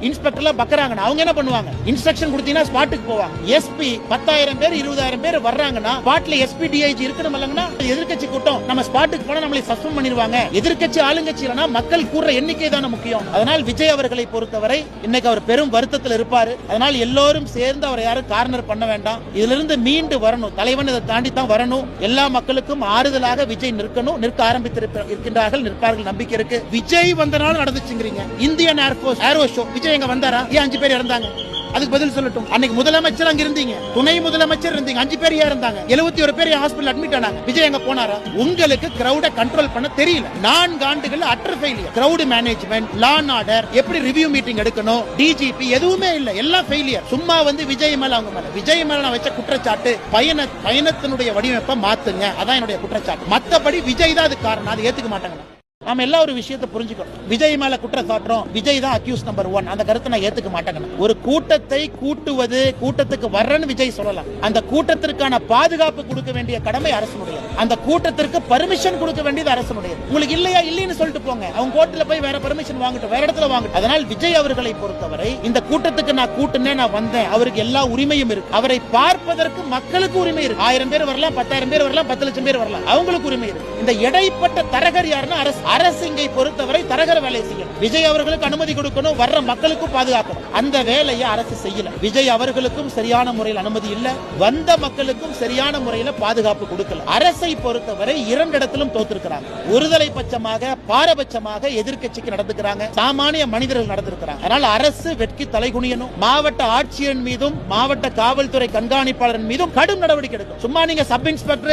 இன்ஸ்பெக்டர்ல பக்கறாங்க. அவங்க என்ன பண்ணுவாங்க? இன்ஸ்ட்ரக்ஷன் கொடுத்தீங்கன்னா ஸ்பாட்டுக்கு போவாங்க. எஸ்பி 10,000 பேர் 20,000 பேர் வர்றாங்கன்னா ஸ்பாட்ல எஸ்பி டிஐஜி இருக்கணும் இல்லங்கன்னா எதிர்க்கட்சி கூட்டம் நம்ம ஸ்பாட்டுக்கு போனா நம்மளை சஸ்பெண்ட் பண்ணிடுவாங்க. எதிர்க்கட்சி ஆளுங்கட்சி இல்லனா மக்கள் கூடுற எண்ணிக்கை தான முக்கியம். அதனால் விஜய் அவர்களை பொறுத்தவரை இன்னைக்கு அவர் பெரும் வருத்தத்தில் இருப்பாரு. அதனால் எல்லோரும் சேர்ந்து அவரை யாரும் கார்னர் பண்ண வேண்டாம். இதிலிருந்து மீண்டு வரணும். தலைவன் இதை தாண்டி தான் வரணும். எல்லா மக்களுக்கும் ஆறுதலாக விஜய் நிற்கணும். நிற்க ஆரம்பித்திருக்கின்றார்கள், நிற்பார்கள், நம்பிக்கை இருக்கு. விஜய் வந்தனால நடந்துச்சுங்கிறீங்க. Indian air force aero show Vijay எங்க வந்தாரா? ஏன் 5 பேர் இறந்தாங்க? அதுக்கு பதில் சொல்லட்டும். அன்னைக்கு முதலமைச்சர் அங்க இருந்தீங்க, துணை முதலமைச்சர் இருந்தீங்க, 5 பேர் ஏன் இருந்தாங்க? 71 பேர் ஹாஸ்பிடல் அட்மிட் ஆனாங்க. விஜய் எங்க போனாரா? உங்களுக்கு கிரௌட கண்ட்ரோல் பண்ண தெரியல. 4 ஆண்டுகள் utter failure. Crowd management, law and order, எப்படி ரிவ்யூ மீட்டிங் எடுக்கணும், டிஜிபி எதுவுமே இல்ல. எல்லாம் ஃபெயிலியர். சும்மா வந்து விஜய் மேல அவங்க மேல விஜய் மேல நான் வச்ச குற்றச்சாட்டு பயணத்தினுடைய வடிவமைப்பை மாத்துங்க. அதான் என்னுடைய குற்றச்சாட்டு. மத்தபடி விஜய் தான் அது காரணம். அதை ஏத்துக்க மாட்டாங்க. நாம எல்லா ஒரு விஷயத்தை புரிஞ்சுக்கணும். விஜய் மேல குற்றம் சாட்டுறோம், விஜய் தான் அக்யூஸ் நம்பர் 1. அந்த கருத்தை நான் ஏத்துக்க மாட்டேங்க. ஒரு கூட்டத்தை கூட்டுவது, கூட்டத்துக்கு வர்றன்னு விஜய் சொல்லலாம். அந்த கூட்டத்திற்கான பாதுகாப்பு கொடுக்க வேண்டிய கடமை அரசுடைய. அந்த கூட்டத்திற்கு பர்மிஷன் கொடுக்க வேண்டியது அரசுடைய. உங்களுக்கு இல்லையா இல்லைன்னு சொல்லிட்டு போங்க. அவங்க கோர்ட்ல போய் வேற பர்மிஷன் வாங்கட்டும், வேற இடத்துல வாங்கட்டும். அதனால் விஜய் அவர்களை பொறுத்தவரை இந்த கூட்டத்துக்கு நான் கூட்டுனே, நான் வந்தேன், அவருக்கு எல்லா உரிமையும் இருக்கு. அவரை பார்ப்பதற்கு மக்களுக்கு உரிமை இருக்கு. 1000 பேர் வரலாம், 10,000 பேர் வரலாம், 10 லட்சம் பேர் வரலாம். அவங்களுக்கு உரிமை இருக்கு. இந்த இடைப்பட்ட தரகர் யாருன்னா அரசு இங்கை பொறுத்தவரை தரகர வேலை செய்யணும். விஜய் அவர்களுக்கு அனுமதி கொடுக்கணும், வர்ற மக்களுக்கும் பாதுகாக்கணும். அந்த வேலையை அரசு செய்யல. விஜய் அவர்களுக்கும் சரியான முறையில் அனுமதி இல்ல, வந்த மக்களுக்கும் சரியான முறையில் பாதுகாப்பு கொடுக்கல. அரசை பொறுத்தவரை 2 இடத்திலும் தோத்திருக்கிறாங்க. ஒருதலை பட்சமாக, பாரபட்சமாக எதிர்க்கட்சிக்கு நடந்துக்கிறாங்க, சாமானிய மனிதர்கள் நடந்திருக்கிறாங்க. அதனால் அரசு வெட்கி தலைகுனியணும். மாவட்ட ஆட்சியர் மீதும் மாவட்ட காவல்துறை கண்காணிப்பாளர் மீதும் கடும் நடவடிக்கை எடுக்கும். சும்மா நீங்க சப் இன்ஸ்பெக்டர்